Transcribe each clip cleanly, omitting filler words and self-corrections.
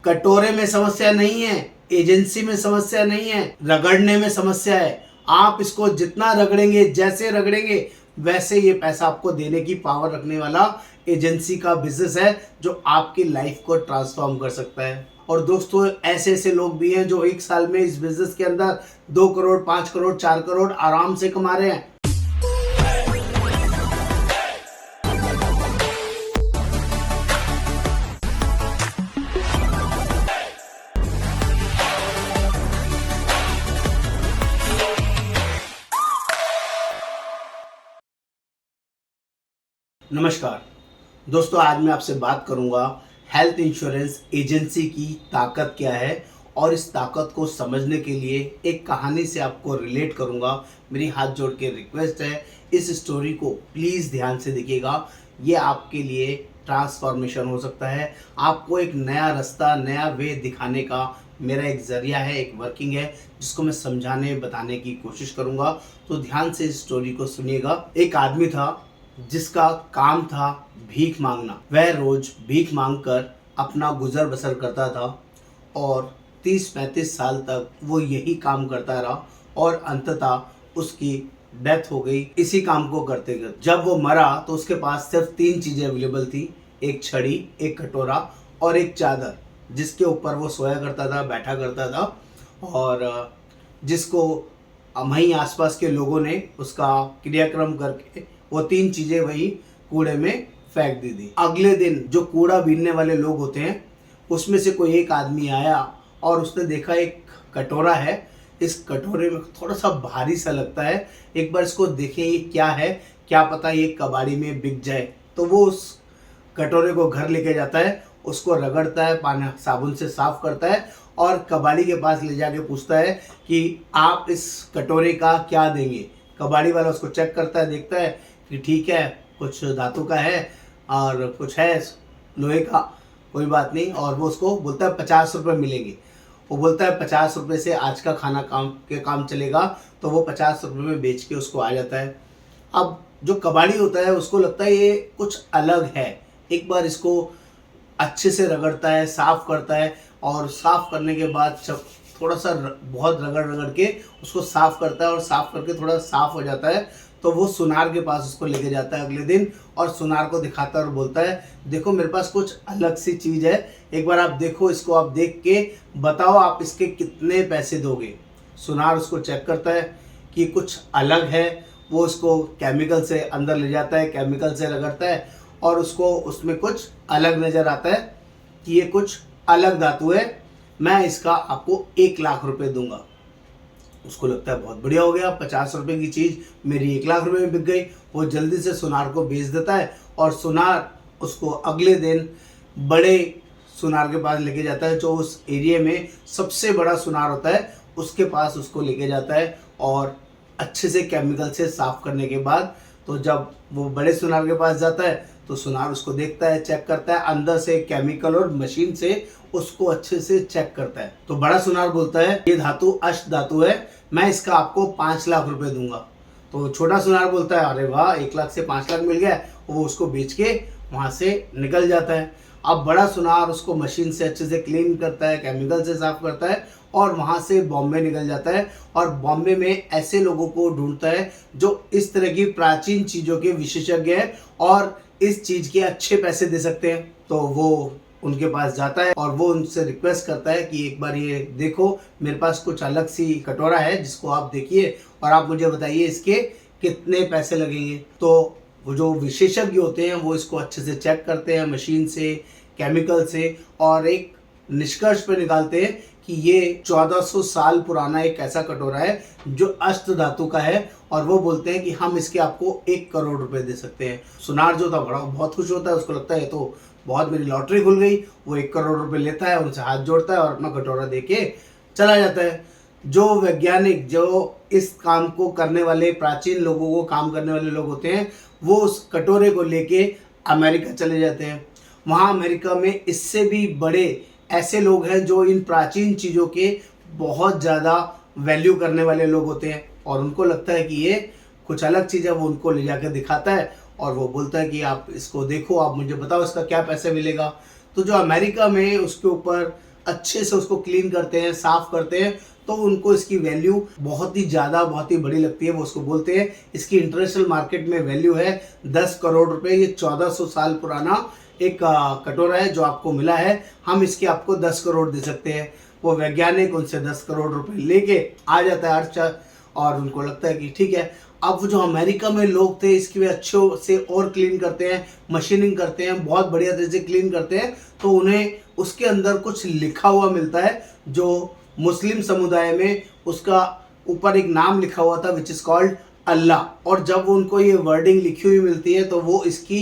कटोरे में समस्या नहीं है, एजेंसी में समस्या नहीं है, रगड़ने में समस्या है। आप इसको जितना रगड़ेंगे, जैसे रगड़ेंगे वैसे ये पैसा आपको देने की पावर रखने वाला एजेंसी का बिजनेस है जो आपकी लाइफ को ट्रांसफॉर्म कर सकता है। और दोस्तों, ऐसे ऐसे लोग भी हैं जो एक साल में इस बिजनेस के अंदर 2 करोड़, 5 करोड़, 4 करोड़ आराम से कमा रहे हैं। नमस्कार दोस्तों, आज मैं आपसे बात करूंगा हेल्थ इंश्योरेंस एजेंसी की ताकत क्या है और इस ताकत को समझने के लिए एक कहानी से आपको रिलेट करूंगा। मेरी हाथ जोड़ के रिक्वेस्ट है, इस स्टोरी को प्लीज़ ध्यान से देखिएगा। ये आपके लिए ट्रांसफॉर्मेशन हो सकता है, आपको एक नया रास्ता, नया वे दिखाने का मेरा एक ज़रिया है, एक वर्किंग है जिसको मैं समझाने बताने की कोशिश करूंगा। तो ध्यान से इस स्टोरी को सुनिएगा। एक आदमी था जिसका काम था भीख मांगना। वह रोज भीख मांगकर अपना गुजर बसर करता था और 30-35 साल तक वो यही काम करता रहा और अंततः उसकी डेथ हो गई इसी काम को करते करते। जब वो मरा तो उसके पास सिर्फ 3 चीज़ें अवेलेबल थी, एक छड़ी, एक कटोरा और एक चादर, जिसके ऊपर वो सोया करता था, बैठा करता था और जिसको वहीं आसपास के लोगों ने उसका क्रियाक्रम करके वो 3 चीज़ें वही कूड़े में फेंक दी थी। अगले दिन जो कूड़ा बीनने वाले लोग होते हैं उसमें से कोई एक आदमी आया और उसने देखा एक कटोरा है, इस कटोरे में थोड़ा सा भारी सा लगता है, एक बार इसको देखें ये क्या है, क्या पता ये कबाड़ी में बिक जाए। तो वो उस कटोरे को घर लेके जाता है, उसको रगड़ता है, पानी साबुन से साफ करता है और कबाड़ी के पास ले जाके पूछता है कि आप इस कटोरे का क्या देंगे। कबाड़ी वाला उसको चेक करता है, देखता है कि ठीक है, कुछ धातु का है और कुछ है लोहे का, कोई बात नहीं। और वो उसको बोलता है 50 रुपये मिलेंगे। वो बोलता है 50 रुपये से आज का खाना काम चलेगा। तो वो 50 रुपये में बेच के उसको आ जाता है। अब जो कबाड़ी होता है उसको लगता है ये कुछ अलग है, एक बार इसको अच्छे से रगड़ता है, साफ़ करता है और साफ़ करने के बाद थोड़ा सा बहुत रगड़ रगड़ के उसको साफ़ करता है और साफ़ करके थोड़ा साफ़ हो जाता है। तो वो सुनार के पास उसको लेके जाता है अगले दिन और सुनार को दिखाता है और बोलता है, देखो मेरे पास कुछ अलग सी चीज़ है, एक बार आप देखो, इसको आप देख के बताओ आप इसके कितने पैसे दोगे। सुनार उसको चेक करता है कि कुछ अलग है, वो उसको केमिकल से अंदर ले जाता है, केमिकल से रगड़ता है और उसको उसमें कुछ अलग नज़र आता है कि ये कुछ अलग धातु है, मैं इसका आपको 1 लाख रुपए दूंगा। उसको लगता है बहुत बढ़िया हो गया, 50 रुपए की चीज़ मेरी 1 लाख रुपए में बिक गई। वो जल्दी से सुनार को बेच देता है और सुनार उसको अगले दिन बड़े सुनार के पास लेके जाता है, जो उस एरिया में सबसे बड़ा सुनार होता है उसके पास उसको लेके जाता है और अच्छे से केमिकल से साफ़ करने के बाद तो जब वो बड़े सुनार के पास जाता है तो सुनार उसको देखता है, चेक करता है, अंदर से केमिकल और मशीन से उसको अच्छे से चेक करता है। तो बड़ा सुनार बोलता है ये धातु अष्ट धातु है, मैं इसका आपको 5 लाख रुपए दूंगा। तो छोटा सुनार बोलता है अरे वाह, 1 लाख से 5 लाख मिल गया। वो उसको बेच के वहाँ से निकल जाता है। अब बड़ा सुनार उसको मशीन से अच्छे से क्लीन करता है, केमिकल से साफ करता है और वहाँ से बॉम्बे निकल जाता है और बॉम्बे में ऐसे लोगों को ढूंढता है जो इस तरह की प्राचीन चीज़ों के विशेषज्ञ हैं और इस चीज़ के अच्छे पैसे दे सकते हैं। तो वो उनके पास जाता है और वो उनसे रिक्वेस्ट करता है कि एक बार ये देखो, मेरे पास कुछ अलग सी कटोरा है जिसको आप देखिए और आप मुझे बताइए इसके कितने पैसे लगेंगे। तो वो जो विशेषज्ञ होते हैं वो इसको अच्छे से चेक करते हैं मशीन से, केमिकल से और एक निष्कर्ष पे निकालते हैं कि ये 1400 साल पुराना एक ऐसा कटोरा है जो अष्ट धातु का है और वो बोलते हैं कि हम इसके आपको 1 करोड़ रुपए दे सकते हैं। सुनार जो था बहुत खुश होता है, उसको लगता है तो बहुत मेरी लॉटरी खुल गई। वो 1 करोड़ रुपए लेता है, उनसे हाथ जोड़ता है और अपना कटोरा दे के चला जाता है। जो वैज्ञानिक, जो इस काम को करने वाले, प्राचीन लोगों को काम करने वाले लोग होते हैं, वो उस कटोरे को लेके अमेरिका चले जाते हैं। वहाँ अमेरिका में इससे भी बड़े ऐसे लोग हैं जो इन प्राचीन चीज़ों के बहुत ज़्यादा वैल्यू करने वाले लोग होते हैं और उनको लगता है कि ये कुछ अलग चीज़ है। वो उनको ले जाकर दिखाता है और वो बोलता है कि आप इसको देखो, आप मुझे बताओ इसका क्या पैसे मिलेगा। तो जो अमेरिका में उसके ऊपर अच्छे से उसको क्लीन करते हैं, साफ करते हैं, तो उनको इसकी वैल्यू बहुत ही ज़्यादा, बहुत ही बड़ी लगती है। वो उसको बोलते हैं, इसकी इंटरनेशनल मार्केट में वैल्यू है 10 करोड़ रुपए। ये 1400 साल पुराना एक कटोरा है जो आपको मिला है। हम इसके आपको 10 करोड़ दे सकते हैं। वो वैज्ञानिक उनसे 10 करोड़ रुपए लेके आ जाता है अर्थ, और उनको लगता है कि ठीक है। अब जो अमेरिका में लोग थे, इसकी वे अच्छे से और क्लीन करते हैं, मशीनिंग करते हैं, बहुत बढ़िया तरह से क्लीन करते हैं, तो उन्हें उसके अंदर कुछ लिखा हुआ मिलता है जो मुस्लिम समुदाय में उसका ऊपर एक नाम लिखा हुआ था, विच इज़ कॉल्ड अल्लाह। और जब उनको ये वर्डिंग लिखी हुई मिलती है तो वो इसकी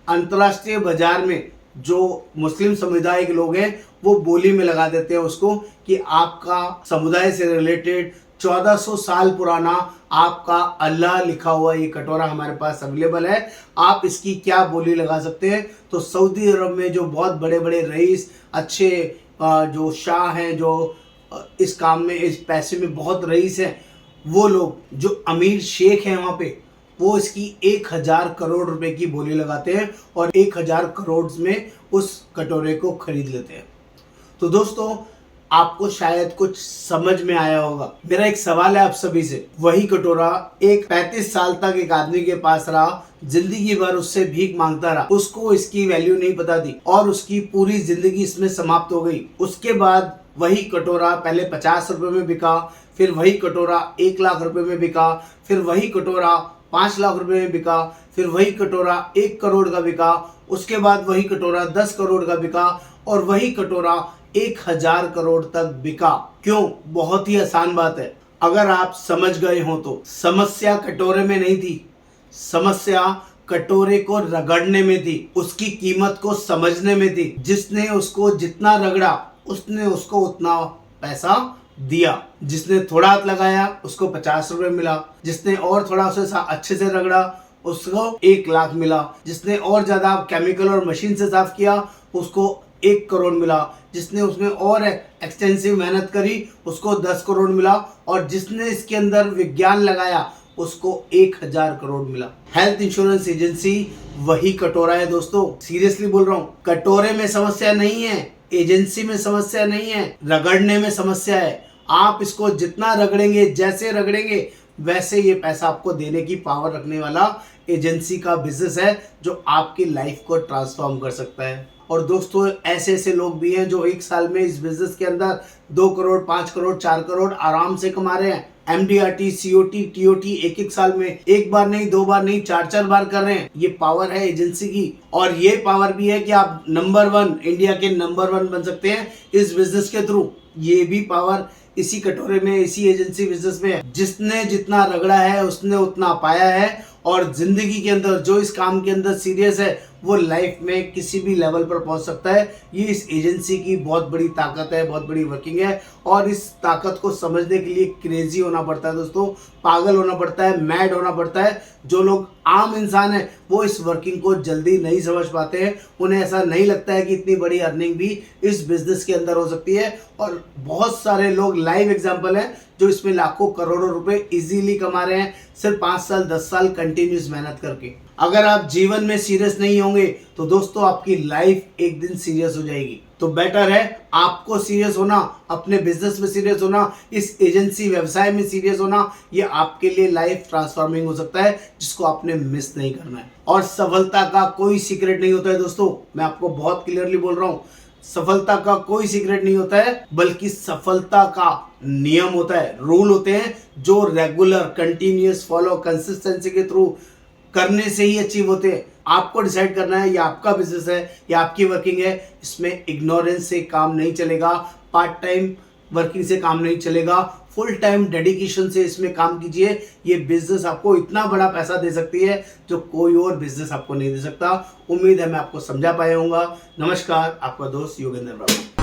अंतर्राष्ट्रीय बाजार में जो मुस्लिम समुदाय के लोग हैं वो बोली में लगा देते हैं उसको, कि आपका समुदाय से रिलेटेड 1400 साल पुराना आपका अल्लाह लिखा हुआ ये कटोरा हमारे पास अवेलेबल है, आप इसकी क्या बोली लगा सकते हैं। तो सऊदी अरब में जो बहुत बड़े बड़े रईस, अच्छे जो शाह हैं, जो इस काम में, इस पैसे में बहुत रईस हैं, वो लोग जो अमीर शेख हैं वहाँ पे, वो इसकी 1000 करोड़ रुपए की बोली लगाते हैं और 1000 करोड़ में उस कटोरे को खरीद लेते हैं। तो दोस्तों, आपको शायद कुछ समझ में आया होगा। मेरा एक सवाल है आप सभी से, वही कटोरा एक 35 साल तक एक आदमी के पास रहा, जिंदगी भर उससे भीख मांगता रहा, उसको इसकी वैल्यू नहीं पता थी और उसकी पूरी जिंदगी इसमें समाप्त हो गई। उसके बाद वही कटोरा पहले 50 रुपए में बिका, फिर वही कटोरा 1 लाख रुपए में बिका, फिर वही कटोरा 5 लाख रुपए में बिका, फिर वही कटोरा 1 करोड़ का बिका, उसके बाद वही कटोरा 10 करोड़ का बिका, और वही कटोरा 1000 करोड़ तक बिका। क्यों? बहुत ही आसान बात है, अगर आप समझ गए हो तो। समस्या कटोरे में नहीं थी, समस्या कटोरे को रगड़ने में थी, उसकी कीमत को समझने में थी। जिसने उसको जितना रगड़ा उसने उसको उतना पैसा दिया। जिसने थोड़ा हाथ लगाया उसको 50 रुपए मिला, जिसने और थोड़ा उसे अच्छे से रगड़ा उसको 1 लाख मिला, जिसने और ज्यादा केमिकल और मशीन से साफ किया उसको 1 करोड़ मिला, जिसने उसमें और एक्सटेंसिव मेहनत करी उसको 10 करोड़ मिला, और जिसने इसके अंदर विज्ञान लगाया उसको 1000 करोड़ मिला। हेल्थ इंश्योरेंस एजेंसी वही कटोरा है दोस्तों, सीरियसली बोल रहा हूँ। कटोरे में समस्या नहीं है, एजेंसी में समस्या नहीं है, रगड़ने में समस्या है। आप इसको जितना रगड़ेंगे, जैसे रगड़ेंगे, वैसे ये पैसा आपको देने की पावर रखने वाला एजेंसी का बिजनेस है, जो आपकी लाइफ को ट्रांसफॉर्म कर सकता है। और दोस्तों, ऐसे ऐसे लोग भी हैं जो 1 साल में इस बिजनेस के अंदर 2 करोड़, 5 करोड़, 4 करोड़ आराम से कमा रहे हैं। MDRT, COT, TOT एक साल में 1 बार नहीं, 2 बार नहीं, 4 बार कर रहे हैं। ये पावर है एजेंसी की, और ये पावर भी है कि आप नंबर 1, इंडिया के नंबर 1 बन सकते हैं इस बिजनेस के थ्रू। ये भी पावर इसी कटोरे में, इसी एजेंसी बिजनेस में है। जिसने जितना रगड़ा है उसने उतना पाया है, और जिंदगी के अंदर जो इस काम के अंदर सीरियस है वो लाइफ में किसी भी लेवल पर पहुंच सकता है। ये इस एजेंसी की बहुत बड़ी ताकत है, बहुत बड़ी वर्किंग है, और इस ताकत को समझने के लिए क्रेजी होना पड़ता है दोस्तों, पागल होना पड़ता है, मैड होना पड़ता है। जो लोग आम इंसान हैं वो इस वर्किंग को जल्दी नहीं समझ पाते हैं, उन्हें ऐसा नहीं लगता है कि इतनी बड़ी अर्निंग भी इस बिजनेस के अंदर हो सकती है। और बहुत सारे लोग लाइव एग्जाम्पल हैं जो इसमें लाखों करोड़ों रुपए इजीली कमा रहे हैं, सिर्फ 5 साल 10 साल कंटिन्यूस मेहनत करके। अगर आप जीवन में सीरियस नहीं होंगे तो दोस्तों आपकी लाइफ एक दिन सीरियस हो जाएगी। तो बेटर है आपको सीरियस होना, अपने बिजनेस में सीरियस होना, इस एजेंसी व्यवसाय में सीरियस होना। ये आपके लिए लाइफ ट्रांसफॉर्मिंग हो सकता है, जिसको आपने मिस नहीं करना है। और सफलता का कोई सीक्रेट नहीं होता है दोस्तों, मैं आपको बहुत क्लियरली बोल रहा हूँ, सफलता का कोई सीक्रेट नहीं होता है, बल्कि सफलता का नियम होता है, रूल होते हैं, जो रेगुलर, कंटिन्यूअस फॉलो, कंसिस्टेंसी के थ्रू करने से ही अचीव होते हैं। आपको डिसाइड करना है ये आपका बिजनेस है या आपकी वर्किंग है। इसमें इग्नोरेंस से काम नहीं चलेगा, पार्ट टाइम वर्किंग से काम नहीं चलेगा, फुल टाइम डेडिकेशन से इसमें काम कीजिए। ये बिजनेस आपको इतना बड़ा पैसा दे सकती है जो कोई और बिजनेस आपको नहीं दे सकता। उम्मीद है मैं आपको समझा पाया हूँगा। नमस्कार, आपका दोस्त योगेंद्र बाबू।